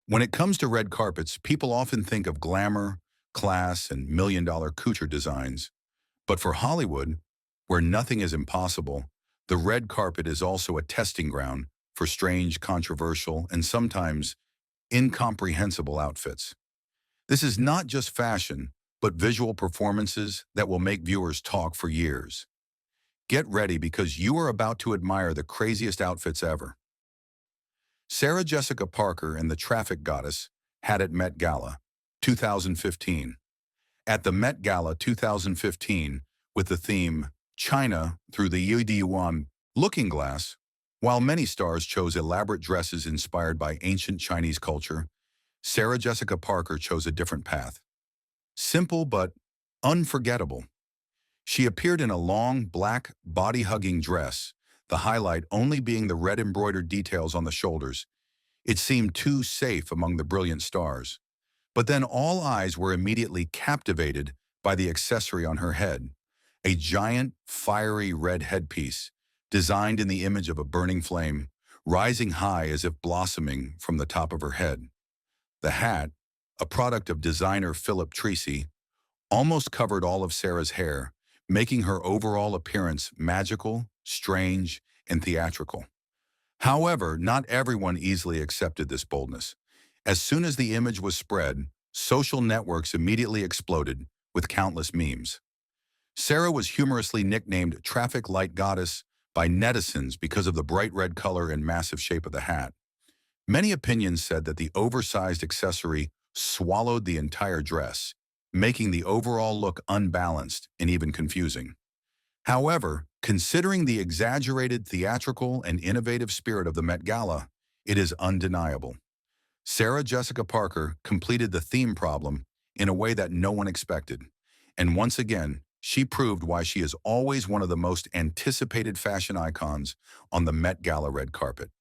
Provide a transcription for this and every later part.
When it comes to red carpets, people often think of glamour, class, and million-dollar couture designs. But for Hollywood, where nothing is impossible, the red carpet is also a testing ground for strange, controversial, and sometimes incomprehensible outfits. This is not just fashion, but visual performances that will make viewers talk for years. Get ready because you are about to admire the craziest outfits ever. Sarah Jessica Parker and the Traffic Goddess had at Met Gala 2015. At the Met Gala 2015, with the theme China through the Yuan Looking Glass, while many stars chose elaborate dresses inspired by ancient Chinese culture, Sarah Jessica Parker chose a different path. Simple but unforgettable. She appeared in a long, black, body-hugging dress, the highlight only being the red embroidered details on the shoulders. It seemed too safe among the brilliant stars. But then all eyes were immediately captivated by the accessory on her head, a giant, fiery red headpiece, designed in the image of a burning flame, rising high as if blossoming from the top of her head. The hat, a product of designer Philip Treacy, almost covered all of Sarah's hair, making her overall appearance magical, strange, and theatrical. However, not everyone easily accepted this boldness. As soon as the image was spread, social networks immediately exploded with countless memes. Sarah was humorously nicknamed Traffic Light Goddess by netizens because of the bright red color and massive shape of the hat. Many opinions said that the oversized accessory swallowed the entire dress, making the overall look unbalanced and even confusing. However, considering the exaggerated theatrical and innovative spirit of the Met Gala, it is undeniable. Sarah Jessica Parker completed the theme problem in a way that no one expected. And once again, she proved why she is always one of the most anticipated fashion icons on the Met Gala red carpet.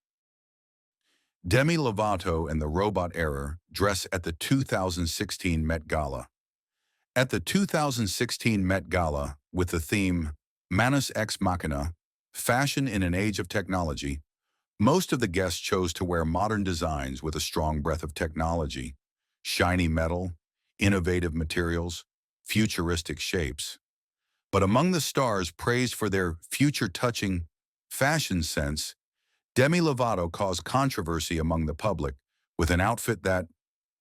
Demi Lovato and the Robot Era dress at the 2016 Met Gala. At the 2016 Met Gala, with the theme Manus Ex Machina, Fashion in an Age of Technology, most of the guests chose to wear modern designs with a strong breath of technology, shiny metal, innovative materials, futuristic shapes. But among the stars praised for their future-touching fashion sense, Demi Lovato caused controversy among the public with an outfit that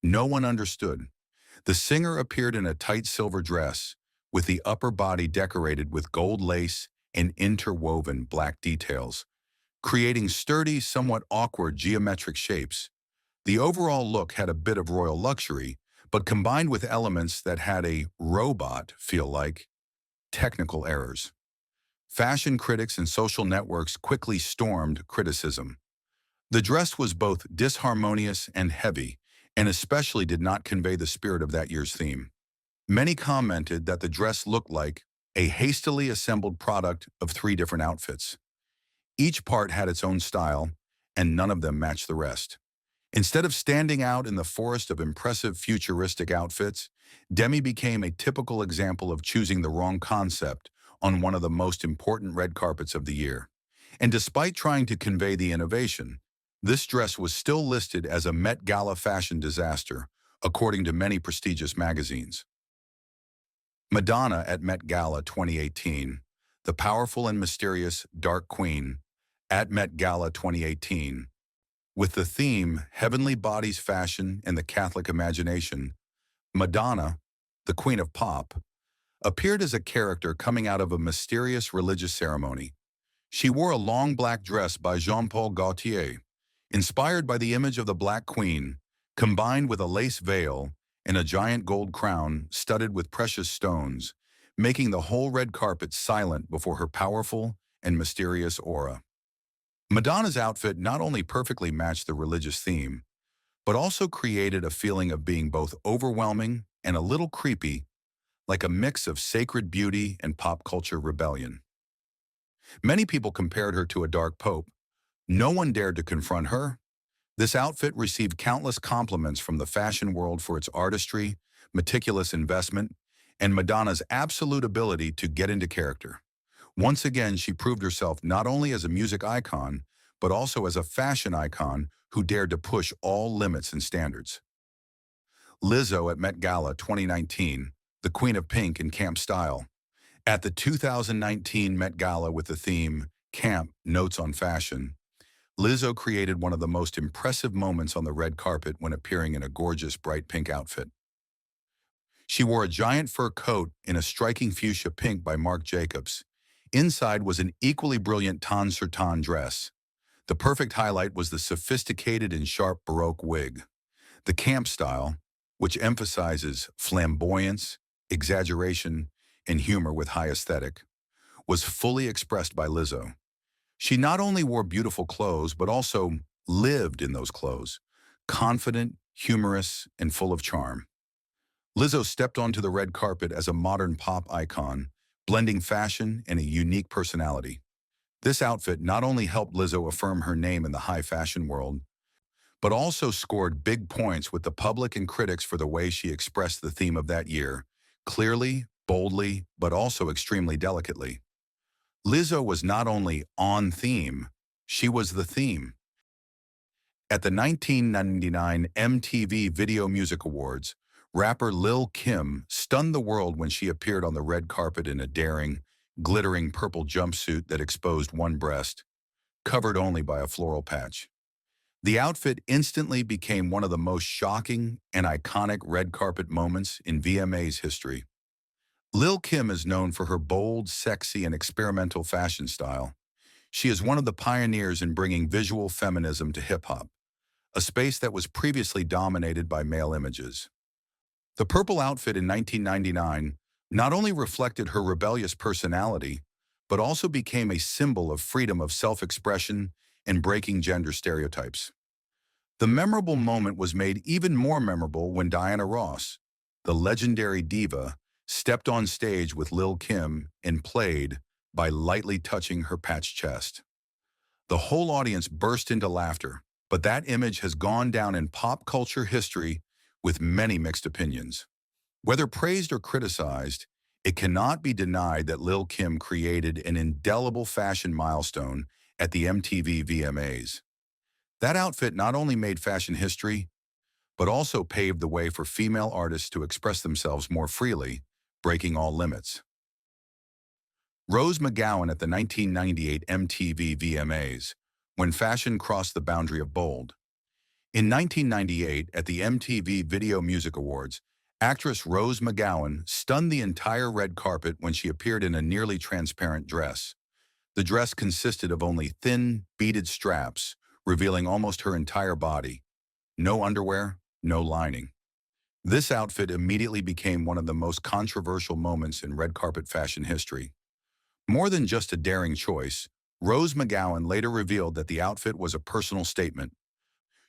no one understood. The singer appeared in a tight silver dress, with the upper body decorated with gold lace and interwoven black details, creating sturdy, somewhat awkward geometric shapes. The overall look had a bit of royal luxury, but combined with elements that had a robot feel like technical errors. Fashion critics and social networks quickly stormed criticism. The dress was both disharmonious and heavy, and especially did not convey the spirit of that year's theme. Many commented that the dress looked like a hastily assembled product of three different outfits. Each part had its own style, and none of them matched the rest. Instead of standing out in the forest of impressive futuristic outfits, Demi became a typical example of choosing the wrong concept on one of the most important red carpets of the year. And despite trying to convey the innovation, this dress was still listed as a Met Gala fashion disaster, according to many prestigious magazines. Madonna at Met Gala 2018, the powerful and mysterious Dark Queen, at Met Gala 2018. With the theme Heavenly Bodies Fashion and the Catholic Imagination, Madonna, the Queen of Pop, appeared as a character coming out of a mysterious religious ceremony. She wore a long black dress by Jean-Paul Gaultier, inspired by the image of the Black Queen, combined with a lace veil and a giant gold crown studded with precious stones, making the whole red carpet silent before her powerful and mysterious aura. Madonna's outfit not only perfectly matched the religious theme, but also created a feeling of being both overwhelming and a little creepy, like a mix of sacred beauty and pop culture rebellion. Many people compared her to a dark pope. No one dared to confront her. This outfit received countless compliments from the fashion world for its artistry, meticulous investment, and Madonna's absolute ability to get into character. Once again, she proved herself not only as a music icon, but also as a fashion icon who dared to push all limits and standards. Lizzo at Met Gala 2019, the Queen of Pink in camp style. At the 2019 Met Gala with the theme, Camp Notes on Fashion, Lizzo created one of the most impressive moments on the red carpet when appearing in a gorgeous bright pink outfit. She wore a giant fur coat in a striking fuchsia pink by Marc Jacobs. Inside was an equally brilliant tan tartan dress. The perfect highlight was the sophisticated and sharp Baroque wig. The camp style, which emphasizes flamboyance, exaggeration, and humor with high aesthetic, was fully expressed by Lizzo. She not only wore beautiful clothes, but also lived in those clothes, confident, humorous, and full of charm. Lizzo stepped onto the red carpet as a modern pop icon, blending fashion and a unique personality. This outfit not only helped Lizzo affirm her name in the high fashion world, but also scored big points with the public and critics for the way she expressed the theme of that year, clearly, boldly, but also extremely delicately. Lizzo was not only on theme, she was the theme. At the 1999 MTV Video Music Awards, rapper Lil' Kim stunned the world when she appeared on the red carpet in a daring, glittering purple jumpsuit that exposed one breast, covered only by a floral patch. The outfit instantly became one of the most shocking and iconic red carpet moments in VMA's history. Lil' Kim is known for her bold, sexy, and experimental fashion style. She is one of the pioneers in bringing visual feminism to hip-hop, a space that was previously dominated by male images. The purple outfit in 1999 not only reflected her rebellious personality, but also became a symbol of freedom of self-expression and breaking gender stereotypes. The memorable moment was made even more memorable when Diana Ross, the legendary diva, stepped on stage with Lil' Kim and played by lightly touching her patched chest. The whole audience burst into laughter, but that image has gone down in pop culture history with many mixed opinions. Whether praised or criticized, it cannot be denied that Lil' Kim created an indelible fashion milestone at the MTV VMAs. That outfit not only made fashion history, but also paved the way for female artists to express themselves more freely, breaking all limits. Rose McGowan at the 1998 MTV VMAs, when fashion crossed the boundary of bold. In 1998, at the MTV Video Music Awards, actress Rose McGowan stunned the entire red carpet when she appeared in a nearly transparent dress. The dress consisted of only thin, beaded straps, revealing almost her entire body. No underwear, no lining. This outfit immediately became one of the most controversial moments in red carpet fashion history. More than just a daring choice, Rose McGowan later revealed that the outfit was a personal statement,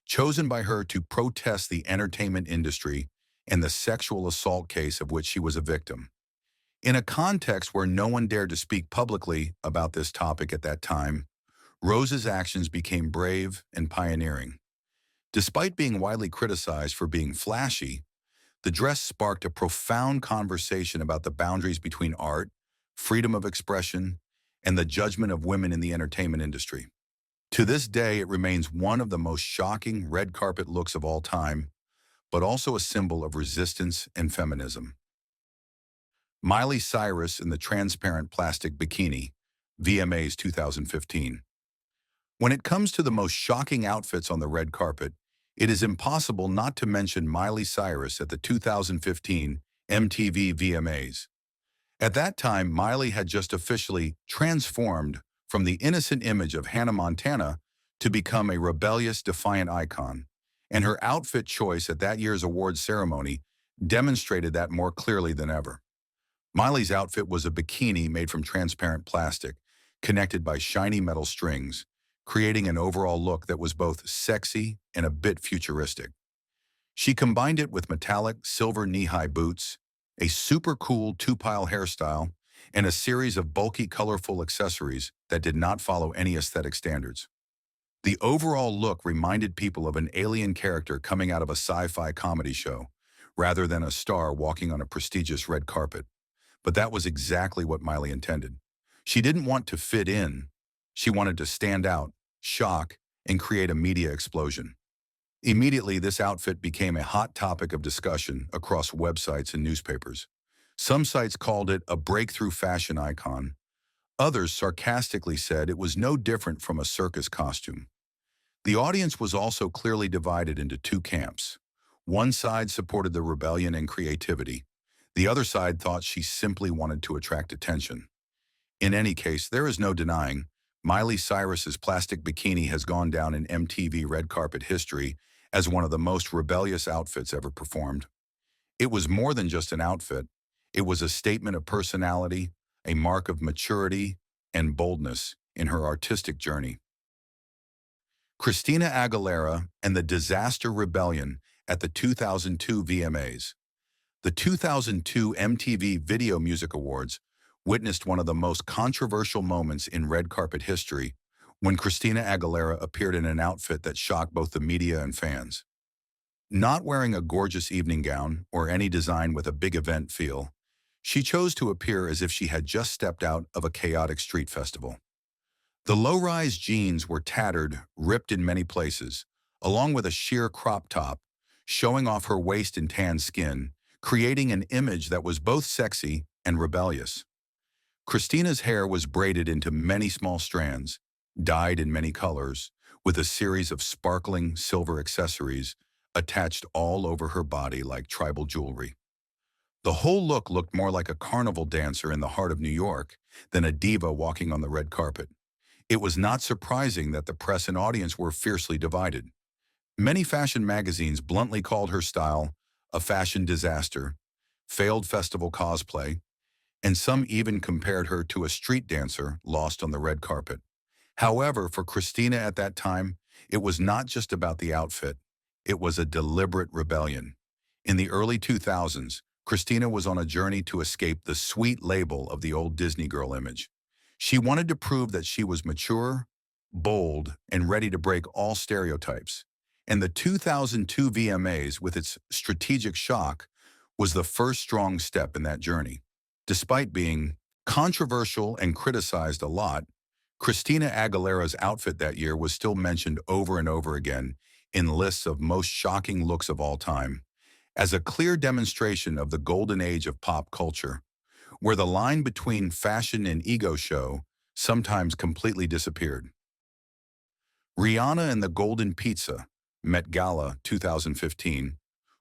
chosen by her to protest the entertainment industry and the sexual assault case of which she was a victim. In a context where no one dared to speak publicly about this topic at that time, Rose's actions became brave and pioneering. Despite being widely criticized for being flashy, the dress sparked a profound conversation about the boundaries between art, freedom of expression, and the judgment of women in the entertainment industry. To this day, it remains one of the most shocking red carpet looks of all time, but also a symbol of resistance and feminism. Miley Cyrus in the transparent plastic bikini, VMAs 2015. When it comes to the most shocking outfits on the red carpet, it is impossible not to mention Miley Cyrus at the 2015 MTV VMAs. At that time, Miley had just officially transformed from the innocent image of Hannah Montana to become a rebellious, defiant icon, and her outfit choice at that year's awards ceremony demonstrated that more clearly than ever. Miley's outfit was a bikini made from transparent plastic, connected by shiny metal strings, creating an overall look that was both sexy and a bit futuristic. She combined it with metallic silver knee-high boots, a super cool two-pile hairstyle, and a series of bulky, colorful accessories that did not follow any aesthetic standards. The overall look reminded people of an alien character coming out of a sci-fi comedy show, rather than a star walking on a prestigious red carpet. But that was exactly what Miley intended. She didn't want to fit in. She wanted to stand out, shock, and create a media explosion. Immediately, this outfit became a hot topic of discussion across websites and newspapers. Some sites called it a breakthrough fashion icon. Others sarcastically said it was no different from a circus costume. The audience was also clearly divided into two camps. One side supported the rebellion and creativity. The other side thought she simply wanted to attract attention. In any case, there is no denying, Miley Cyrus's plastic bikini has gone down in MTV red carpet history as one of the most rebellious outfits ever performed. It was more than just an outfit. It was a statement of personality, a mark of maturity and boldness in her artistic journey. Christina Aguilera and the Disaster Rebellion at the 2002 VMAs. The 2002 MTV Video Music Awards witnessed one of the most controversial moments in red carpet history when Christina Aguilera appeared in an outfit that shocked both the media and fans. Not wearing a gorgeous evening gown or any design with a big event feel, she chose to appear as if she had just stepped out of a chaotic street festival. The low-rise jeans were tattered, ripped in many places, along with a sheer crop top, showing off her waist and tan skin, creating an image that was both sexy and rebellious. Christina's hair was braided into many small strands, dyed in many colors, with a series of sparkling silver accessories attached all over her body like tribal jewelry. The whole look looked more like a carnival dancer in the heart of New York than a diva walking on the red carpet. It was not surprising that the press and audience were fiercely divided. Many fashion magazines bluntly called her style a fashion disaster, failed festival cosplay, and some even compared her to a street dancer lost on the red carpet. However, for Christina at that time, it was not just about the outfit. It was a deliberate rebellion. In the early 2000s, Christina was on a journey to escape the sweet label of the old Disney girl image. She wanted to prove that she was mature, bold, and ready to break all stereotypes. And the 2002 VMAs, with its strategic shock, was the first strong step in that journey. Despite being controversial and criticized a lot, Christina Aguilera's outfit that year was still mentioned over and over again in lists of most shocking looks of all time, as a clear demonstration of the golden age of pop culture, where the line between fashion and ego show sometimes completely disappeared. Rihanna and the Golden Pizza, Met Gala 2015.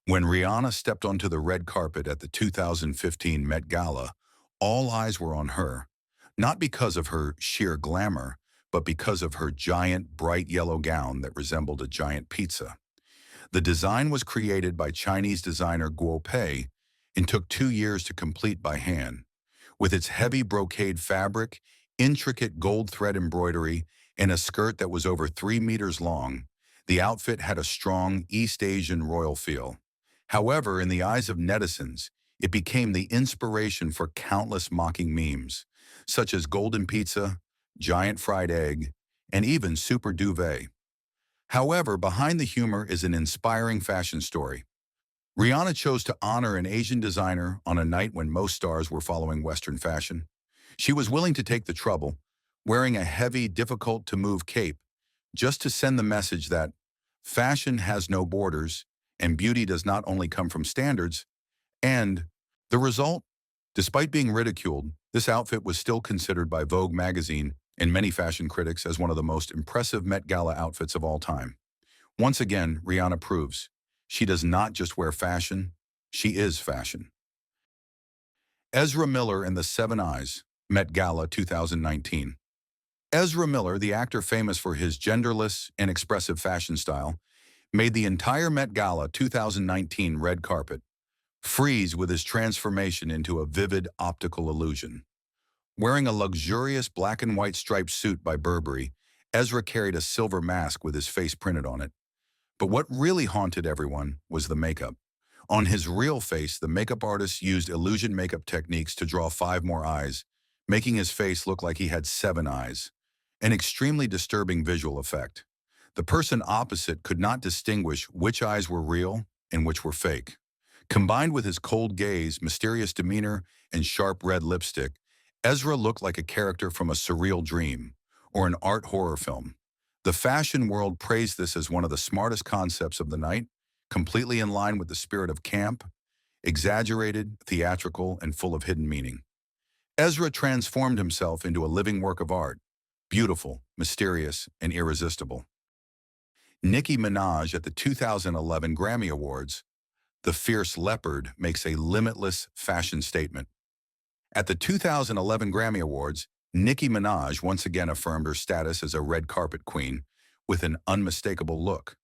When Rihanna stepped onto the red carpet at the 2015 Met Gala, all eyes were on her, not because of her sheer glamour, but because of her giant, bright yellow gown that resembled a giant pizza. The design was created by Chinese designer Guo Pei and took 2 years to complete by hand. With its heavy brocade fabric, intricate gold thread embroidery, and a skirt that was over 3 meters long, the outfit had a strong East Asian royal feel. However, in the eyes of netizens, it became the inspiration for countless mocking memes, such as Golden Pizza, Giant Fried Egg, and even Super Duvet. However, behind the humor is an inspiring fashion story. Rihanna chose to honor an Asian designer on a night when most stars were following Western fashion. She was willing to take the trouble, wearing a heavy, difficult-to-move cape, just to send the message that fashion has no borders and beauty does not only come from standards. And the result? Despite being ridiculed, this outfit was still considered by Vogue magazine and many fashion critics as one of the most impressive Met Gala outfits of all time. Once again, Rihanna proves she does not just wear fashion, she is fashion. Ezra Miller and the Seven Eyes, Met Gala 2019. Ezra Miller, the actor famous for his genderless and expressive fashion style, made the entire Met Gala 2019 red carpet freeze with his transformation into a vivid optical illusion. Wearing a luxurious black and white striped suit by Burberry, Ezra carried a silver mask with his face printed on it. But what really haunted everyone was the makeup. On his real face, the makeup artist used illusion makeup techniques to draw 5 more eyes, making his face look like he had 7 eyes. An extremely disturbing visual effect. The person opposite could not distinguish which eyes were real and which were fake. Combined with his cold gaze, mysterious demeanor, and sharp red lipstick, Ezra looked like a character from a surreal dream or an art horror film. The fashion world praised this as one of the smartest concepts of the night, completely in line with the spirit of camp, exaggerated, theatrical, and full of hidden meaning. Ezra transformed himself into a living work of art, beautiful, mysterious, and irresistible. Nicki Minaj at the 2011 Grammy Awards, the fierce leopard makes a limitless fashion statement. At the 2011 Grammy Awards, Nicki Minaj once again affirmed her status as a red carpet queen with an unmistakable look.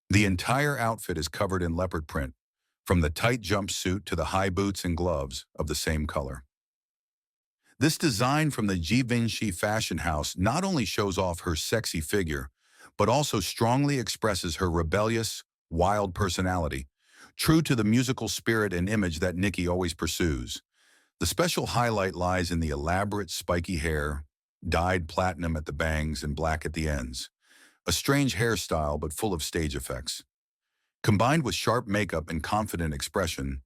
The entire outfit is covered in leopard print, from the tight jumpsuit to the high boots and gloves of the same color. This design from the Givenchy fashion house not only shows off her sexy figure, but also strongly expresses her rebellious, wild personality, true to the musical spirit and image that Nicki always pursues. The special highlight lies in the elaborate spiky hair, dyed platinum at the bangs and black at the ends. A strange hairstyle but full of stage effects. Combined with sharp makeup and confident expression,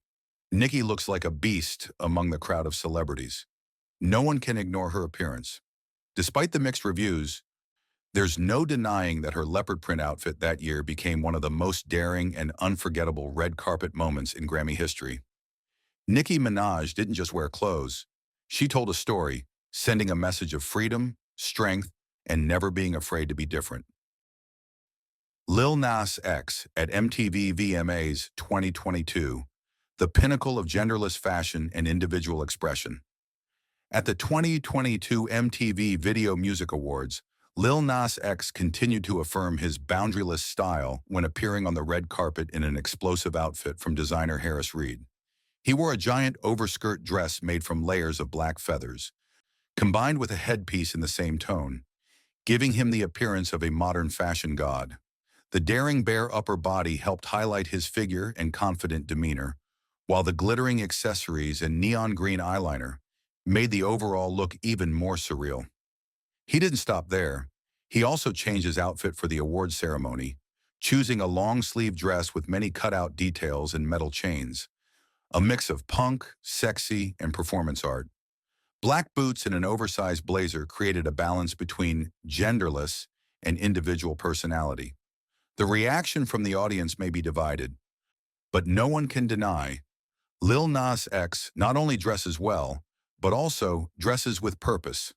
Nicki looks like a beast among the crowd of celebrities. No one can ignore her appearance. Despite the mixed reviews, there's no denying that her leopard print outfit that year became one of the most daring and unforgettable red carpet moments in Grammy history. Nicki Minaj didn't just wear clothes. She told a story, sending a message of freedom, strength, and never being afraid to be different. Lil Nas X at MTV VMAs 2022, the pinnacle of genderless fashion and individual expression. At the 2022 MTV Video Music Awards, Lil Nas X continued to affirm his boundaryless style when appearing on the red carpet in an explosive outfit from designer Harris Reed. He wore a giant overskirt dress made from layers of black feathers, combined with a headpiece in the same tone, giving him the appearance of a modern fashion god. The daring bare upper body helped highlight his figure and confident demeanor, while the glittering accessories and neon green eyeliner made the overall look even more surreal. He didn't stop there. He also changed his outfit for the awards ceremony, choosing a long-sleeve dress with many cutout details and metal chains, a mix of punk, sexy, and performance art. Black boots and an oversized blazer created a balance between genderless and individual personality. The reaction from the audience may be divided, but no one can deny Lil Nas X not only dresses well, but also dresses with purpose.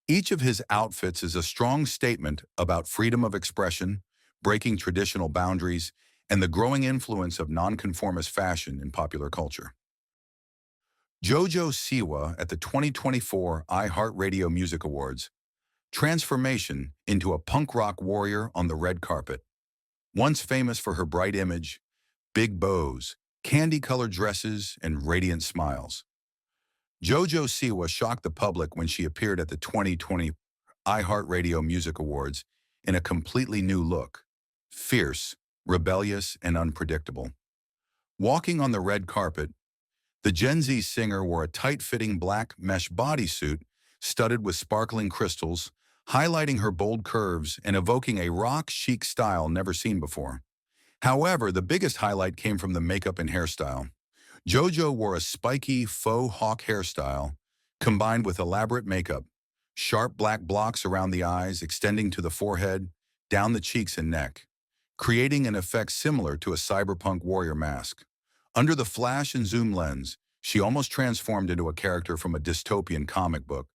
Each of his outfits is a strong statement about freedom of expression, breaking traditional boundaries, and the growing influence of nonconformist fashion in popular culture. JoJo Siwa at the 2024 iHeartRadio Music Awards, transformation into a punk rock warrior on the red carpet. Once famous for her bright image, big bows, candy-colored dresses, and radiant smiles, JoJo Siwa shocked the public when she appeared at the 2020 iHeartRadio Music Awards in a completely new look, fierce, rebellious, and unpredictable. Walking on the red carpet, the Gen Z singer wore a tight-fitting black mesh bodysuit studded with sparkling crystals, highlighting her bold curves and evoking a rock-chic style never seen before. However, the biggest highlight came from the makeup and hairstyle. JoJo wore a spiky faux hawk hairstyle, combined with elaborate makeup, sharp black blocks around the eyes extending to the forehead, down the cheeks and neck, creating an effect similar to a cyberpunk warrior mask. Under the flash and zoom lens, she almost transformed into a character from a dystopian comic book,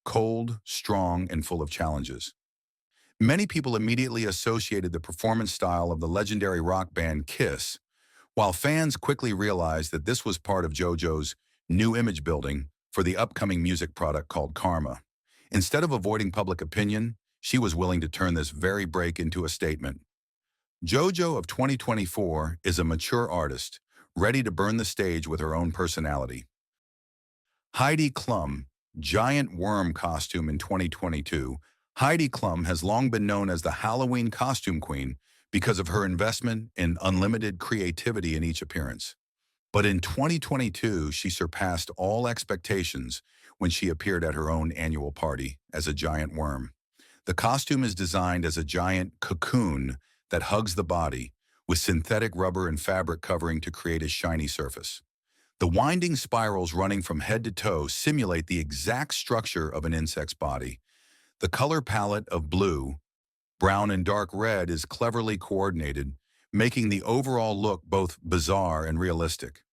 cold, strong, and full of challenges. Many people immediately associated the performance style of the legendary rock band Kiss, while fans quickly realized that this was part of JoJo's new image building for the upcoming music product called Karma. Instead of avoiding public opinion, she was willing to turn this very break into a statement. JoJo of 2024 is a mature artist, ready to burn the stage with her own personality. Heidi Klum, giant worm costume in 2022. Heidi Klum has long been known as the Halloween costume queen because of her investment in unlimited creativity in each appearance. But in 2022, she surpassed all expectations when she appeared at her own annual party as a giant worm. The costume is designed as a giant cocoon that hugs the body, with synthetic rubber and fabric covering to create a shiny surface. The winding spirals running from head to toe simulate the exact structure of an insect's body. The color palette of blue, Brown and dark red is cleverly coordinated, making the overall look both bizarre and realistic.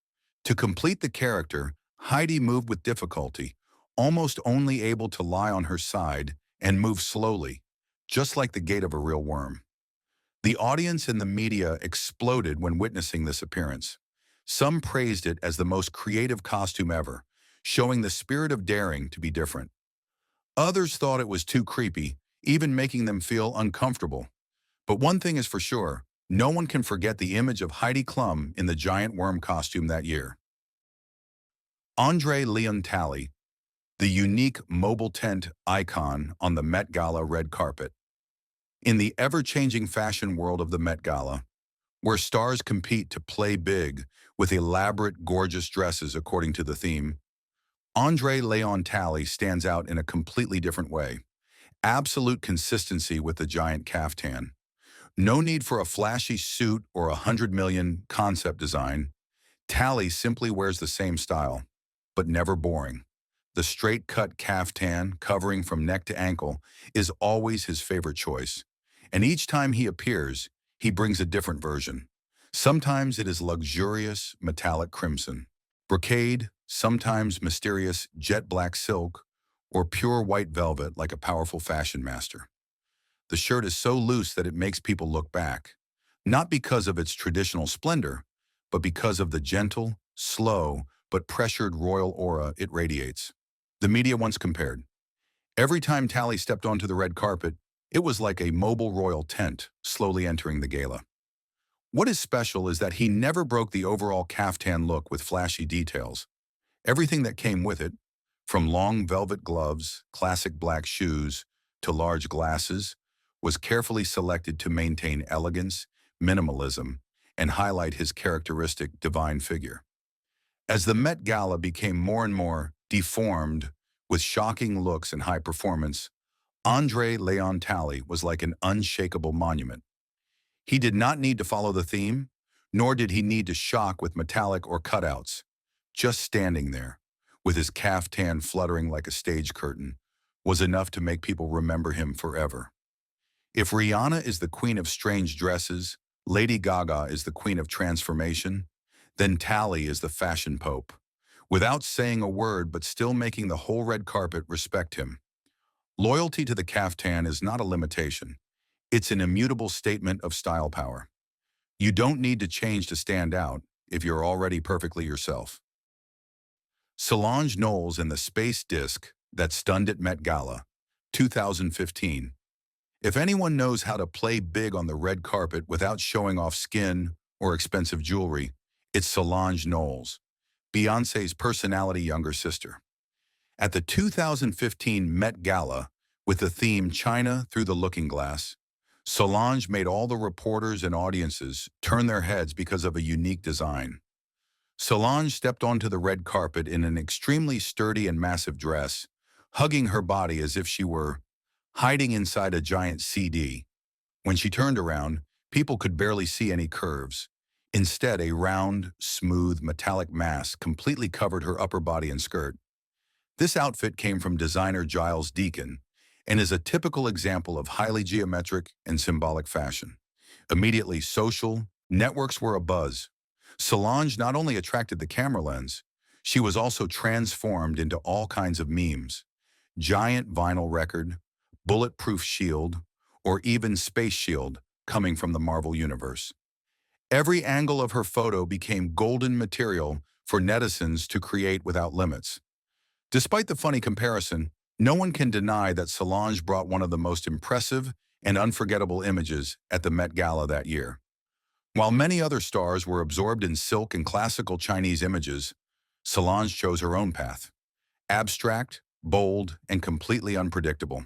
To complete the character, Heidi moved with difficulty, almost only able to lie on her side and move slowly, just like the gait of a real worm. The audience and the media exploded when witnessing this appearance. Some praised it as the most creative costume ever, showing the spirit of daring to be different. Others thought it was too creepy, even making them feel uncomfortable. But one thing is for sure, no one can forget the image of Heidi Klum in the giant worm costume that year. Andre Leon Talley, the unique mobile tent icon on the Met Gala red carpet. In the ever-changing fashion world of the Met Gala, where stars compete to play big with elaborate, gorgeous dresses according to the theme, Andre Leon Talley stands out in a completely different way. Absolute consistency with the giant caftan. No need for a flashy suit or $100 million concept design. Talley simply wears the same style, but never boring. The straight-cut caftan, covering from neck to ankle, is always his favorite choice. And each time he appears, he brings a different version. Sometimes it is luxurious, metallic crimson, brocade, sometimes mysterious jet black silk, or pure white velvet like a powerful fashion master. The shirt is so loose that it makes people look back, not because of its traditional splendor, but because of the gentle, slow, but pressured royal aura it radiates. The media once compared. Every time Talley stepped onto the red carpet, it was like a mobile royal tent slowly entering the gala. What is special is that he never broke the overall caftan look with flashy details. Everything that came with it, from long velvet gloves, classic black shoes, to large glasses, was carefully selected to maintain elegance, minimalism, and highlight his characteristic divine figure. As the Met Gala became more and more deformed with shocking looks and high performance, Andre Leon Talley was like an unshakable monument. He did not need to follow the theme, nor did he need to shock with metallic or cutouts. Just standing there, with his caftan fluttering like a stage curtain, was enough to make people remember him forever. If Rihanna is the queen of strange dresses, Lady Gaga is the queen of transformation, then Talley is the fashion pope, without saying a word but still making the whole red carpet respect him. Loyalty to the caftan is not a limitation. It's an immutable statement of style power. You don't need to change to stand out if you're already perfectly yourself. Solange Knowles in the space disc that stunned at Met Gala, 2015. If anyone knows how to play big on the red carpet without showing off skin or expensive jewelry, it's Solange Knowles, Beyoncé's personality younger sister. At the 2015 Met Gala, with the theme China Through the Looking Glass, Solange made all the reporters and audiences turn their heads because of a unique design. Solange stepped onto the red carpet in an extremely sturdy and massive dress, hugging her body as if she were hiding inside a giant CD. When she turned around, people could barely see any curves. Instead, a round, smooth, metallic mass completely covered her upper body and skirt. This outfit came from designer Giles Deacon and is a typical example of highly geometric and symbolic fashion. Immediately social, networks were abuzz. Solange not only attracted the camera lens, she was also transformed into all kinds of memes. Giant vinyl record, bulletproof shield, or even space shield coming from the Marvel Universe. Every angle of her photo became golden material for netizens to create without limits. Despite the funny comparison, no one can deny that Solange brought one of the most impressive and unforgettable images at the Met Gala that year. While many other stars were absorbed in silk and classical Chinese images, Solange chose her own path. Abstract, bold, and completely unpredictable.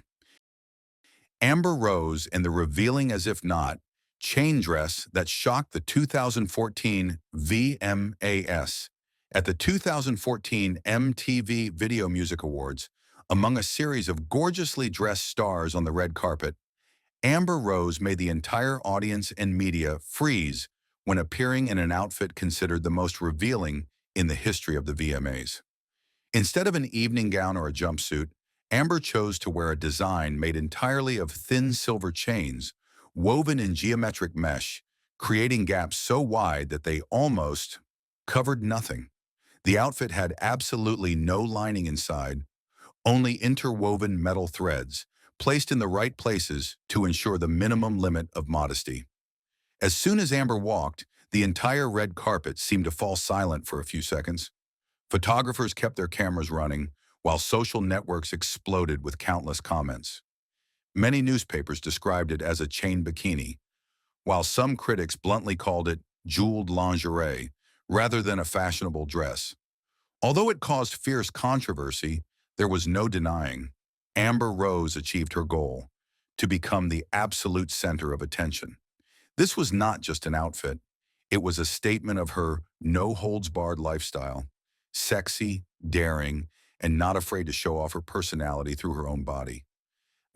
Amber Rose in the revealing as if not chain dress that shocked the 2014 VMAs at the 2014 MTV Video Music Awards. Among a series of gorgeously dressed stars on the red carpet, Amber Rose made the entire audience and media freeze when appearing in an outfit considered the most revealing in the history of the VMAs. Instead of an evening gown or a jumpsuit, Amber chose to wear a design made entirely of thin silver chains, woven in geometric mesh, creating gaps so wide that they almost covered nothing. The outfit had absolutely no lining inside, only interwoven metal threads, placed in the right places to ensure the minimum limit of modesty. As soon as Amber walked, the entire red carpet seemed to fall silent for a few seconds. Photographers kept their cameras running, while social networks exploded with countless comments. Many newspapers described it as a chain bikini, while some critics bluntly called it jeweled lingerie rather than a fashionable dress. Although it caused fierce controversy, there was no denying Amber Rose achieved her goal to become the absolute center of attention. This was not just an outfit. It was a statement of her no-holds-barred lifestyle, sexy, daring, and not afraid to show off her personality through her own body.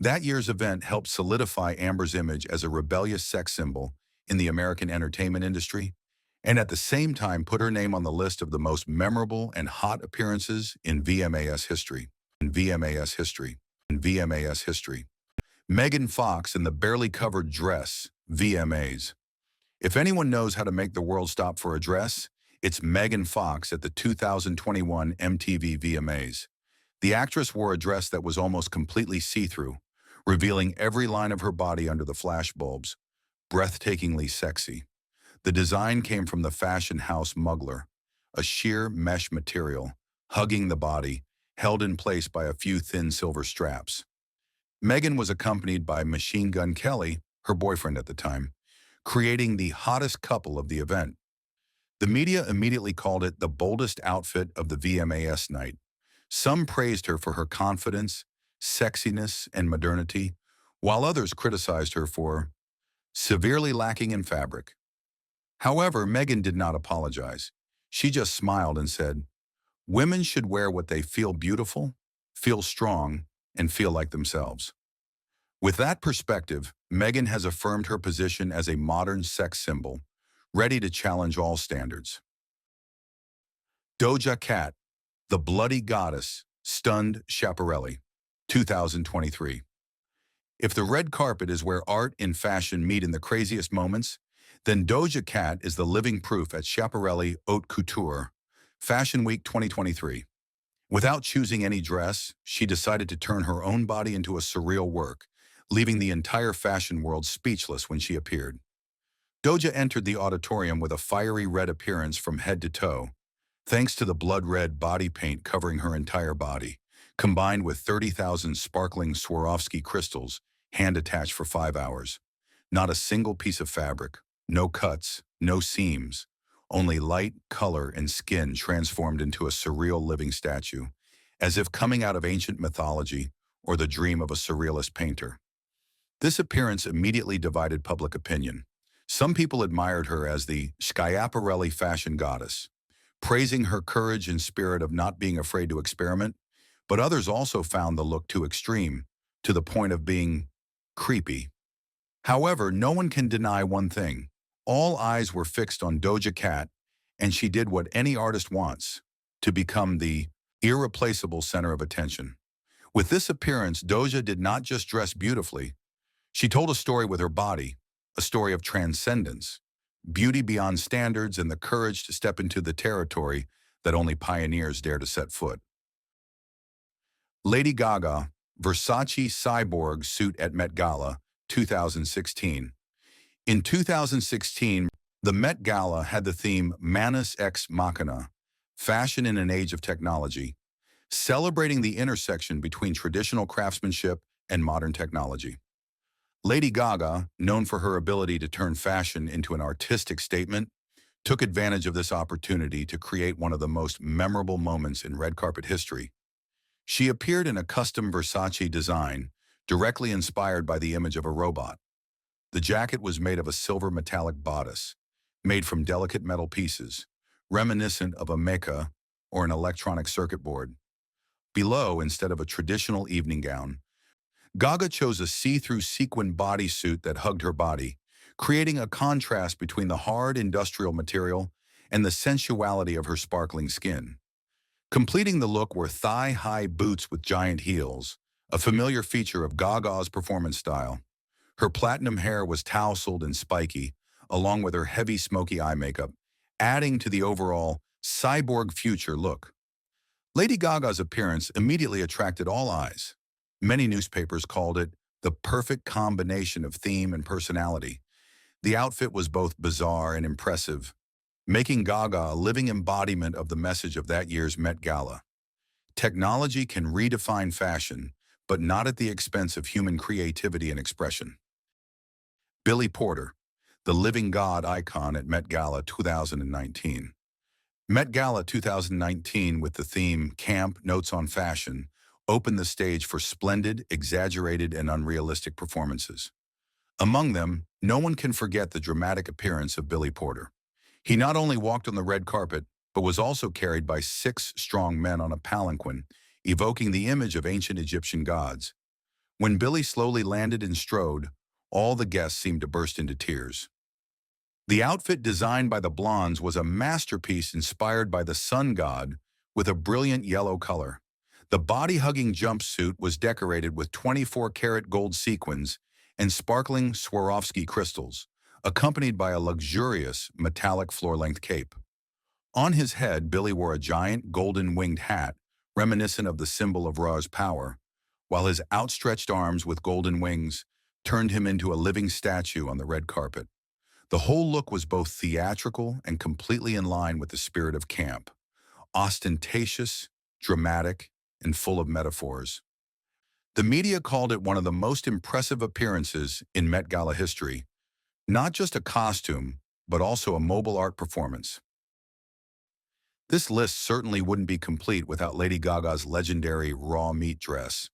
That year's event helped solidify Amber's image as a rebellious sex symbol in the American entertainment industry, and at the same time put her name on the list of the most memorable and hot appearances in VMAS history. Megan Fox in the barely covered dress, VMAs. If anyone knows how to make the world stop for a dress, it's Megan Fox at the 2021 MTV VMAs. The actress wore a dress that was almost completely see-through, revealing every line of her body under the flashbulbs, breathtakingly sexy. The design came from the fashion house Mugler, a sheer mesh material, hugging the body, held in place by a few thin silver straps. Megan was accompanied by Machine Gun Kelly, her boyfriend at the time, creating the hottest couple of the event. The media immediately called it the boldest outfit of the VMAS night. Some praised her for her confidence, sexiness, and modernity, while others criticized her for severely lacking in fabric. However, Megan did not apologize. She just smiled and said, "Women should wear what they feel beautiful, feel strong, and feel like themselves." With that perspective, Megan has affirmed her position as a modern sex symbol, ready to challenge all standards. Doja Cat, the Bloody Goddess, stunned Schiaparelli, 2023. If the red carpet is where art and fashion meet in the craziest moments, then Doja Cat is the living proof at Schiaparelli Haute Couture, Fashion Week 2023. Without choosing any dress, she decided to turn her own body into a surreal work, leaving the entire fashion world speechless when she appeared. Doja entered the auditorium with a fiery red appearance from head to toe, thanks to the blood-red body paint covering her entire body, combined with 30,000 sparkling Swarovski crystals, hand-attached for 5 hours. Not a single piece of fabric, no cuts, no seams, only light, color, and skin transformed into a surreal living statue, as if coming out of ancient mythology or the dream of a surrealist painter. This appearance immediately divided public opinion. Some people admired her as the Schiaparelli fashion goddess, praising her courage and spirit of not being afraid to experiment, but others also found the look too extreme, to the point of being creepy. However, no one can deny one thing. All eyes were fixed on Doja Cat, and she did what any artist wants, to become the irreplaceable center of attention. With this appearance, Doja did not just dress beautifully. She told a story with her body, a story of transcendence, beauty beyond standards, and the courage to step into the territory that only pioneers dare to set foot. Lady Gaga, Versace Cyborg suit at Met Gala, 2016. In 2016, the Met Gala had the theme Manus Ex Machina, fashion in an age of technology, celebrating the intersection between traditional craftsmanship and modern technology. Lady Gaga, known for her ability to turn fashion into an artistic statement, took advantage of this opportunity to create one of the most memorable moments in red carpet history. She appeared in a custom Versace design, directly inspired by the image of a robot. The jacket was made of a silver metallic bodice, made from delicate metal pieces, reminiscent of a mecha or an electronic circuit board. Below, instead of a traditional evening gown, Gaga chose a see-through sequin bodysuit that hugged her body, creating a contrast between the hard industrial material and the sensuality of her sparkling skin. Completing the look were thigh-high boots with giant heels, a familiar feature of Gaga's performance style. Her platinum hair was tousled and spiky, along with her heavy smoky eye makeup, adding to the overall cyborg future look. Lady Gaga's appearance immediately attracted all eyes. Many newspapers called it the perfect combination of theme and personality. The outfit was both bizarre and impressive, making Gaga a living embodiment of the message of that year's Met Gala. Technology can redefine fashion, but not at the expense of human creativity and expression. Billy Porter, the living god icon at Met Gala 2019. Met Gala 2019, with the theme Camp Notes on Fashion, opened the stage for splendid, exaggerated, and unrealistic performances. Among them, no one can forget the dramatic appearance of Billy Porter. He not only walked on the red carpet, but was also carried by 6 strong men on a palanquin, evoking the image of ancient Egyptian gods. When Billy slowly landed and strode, all the guests seemed to burst into tears. The outfit designed by the Blondes was a masterpiece inspired by the sun god with a brilliant yellow color. The body-hugging jumpsuit was decorated with 24-karat gold sequins and sparkling Swarovski crystals, accompanied by a luxurious metallic floor-length cape. On his head, Billy wore a giant golden-winged hat, reminiscent of the symbol of Ra's power, while his outstretched arms with golden wings turned him into a living statue on the red carpet. The whole look was both theatrical and completely in line with the spirit of camp, ostentatious, dramatic, and full of metaphors. The media called it one of the most impressive appearances in Met Gala history, not just a costume, but also a mobile art performance. This list certainly wouldn't be complete without Lady Gaga's legendary raw meat dress.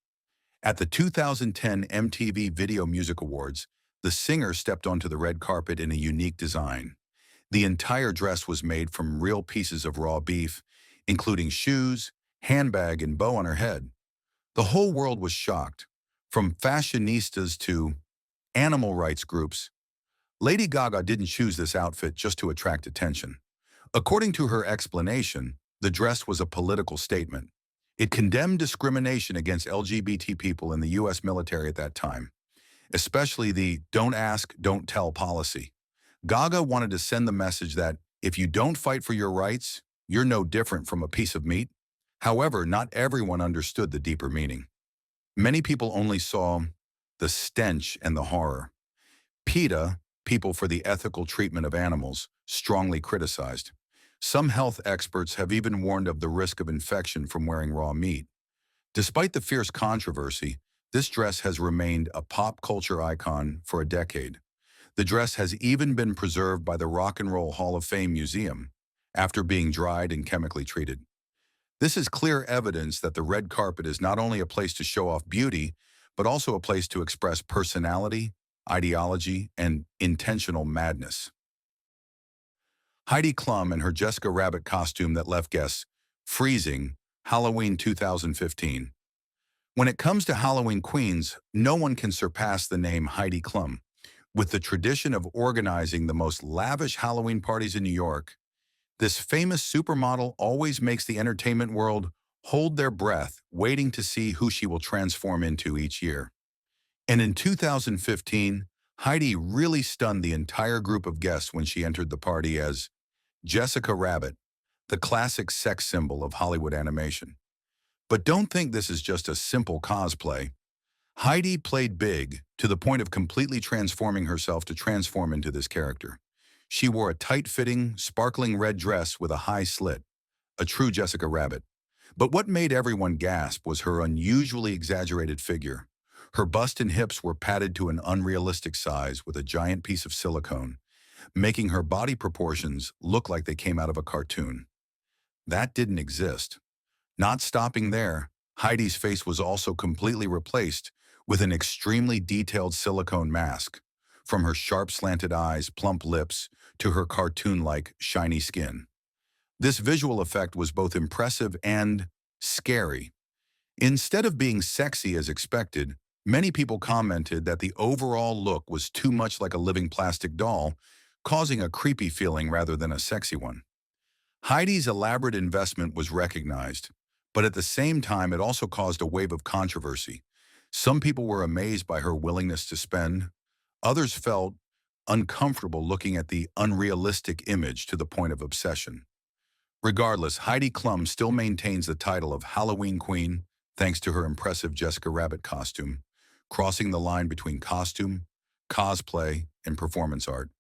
At the 2010 MTV Video Music Awards, the singer stepped onto the red carpet in a unique design. The entire dress was made from real pieces of raw beef, including shoes, handbag, and bow on her head. The whole world was shocked, from fashionistas to animal rights groups. Lady Gaga didn't choose this outfit just to attract attention. According to her explanation, the dress was a political statement. It condemned discrimination against LGBT people in the U.S. military at that time, especially the "don't ask, don't tell" policy. Gaga wanted to send the message that if you don't fight for your rights, you're no different from a piece of meat. However, not everyone understood the deeper meaning. Many people only saw the stench and the horror. PETA, People for the Ethical Treatment of Animals, strongly criticized. Some health experts have even warned of the risk of infection from wearing raw meat. Despite the fierce controversy, this dress has remained a pop culture icon for a decade. The dress has even been preserved by the Rock and Roll Hall of Fame Museum after being dried and chemically treated. This is clear evidence that the red carpet is not only a place to show off beauty, but also a place to express personality, ideology, and intentional madness. Heidi Klum and her Jessica Rabbit costume that left guests freezing, Halloween 2015. When it comes to Halloween queens, no one can surpass the name Heidi Klum. With the tradition of organizing the most lavish Halloween parties in New York, this famous supermodel always makes the entertainment world hold their breath, waiting to see who she will transform into each year. And in 2015, Heidi really stunned the entire group of guests when she entered the party as Jessica Rabbit, the classic sex symbol of Hollywood animation. But don't think this is just a simple cosplay. Heidi played big to the point of completely transforming herself to transform into this character. She wore a tight-fitting, sparkling red dress with a high slit, a true Jessica Rabbit. But what made everyone gasp was her unusually exaggerated figure. Her bust and hips were padded to an unrealistic size with a giant piece of silicone, making her body proportions look like they came out of a cartoon. That didn't exist. Not stopping there, Heidi's face was also completely replaced with an extremely detailed silicone mask, from her sharp slanted eyes, plump lips, to her cartoon-like shiny skin. This visual effect was both impressive and scary. Instead of being sexy as expected, many people commented that the overall look was too much like a living plastic doll, causing a creepy feeling rather than a sexy one. Heidi's elaborate investment was recognized, but at the same time it also caused a wave of controversy. Some people were amazed by her willingness to spend. Others felt uncomfortable looking at the unrealistic image to the point of obsession. Regardless, Heidi Klum still maintains the title of Halloween Queen thanks to her impressive Jessica Rabbit costume, crossing the line between costume, cosplay, and performance art.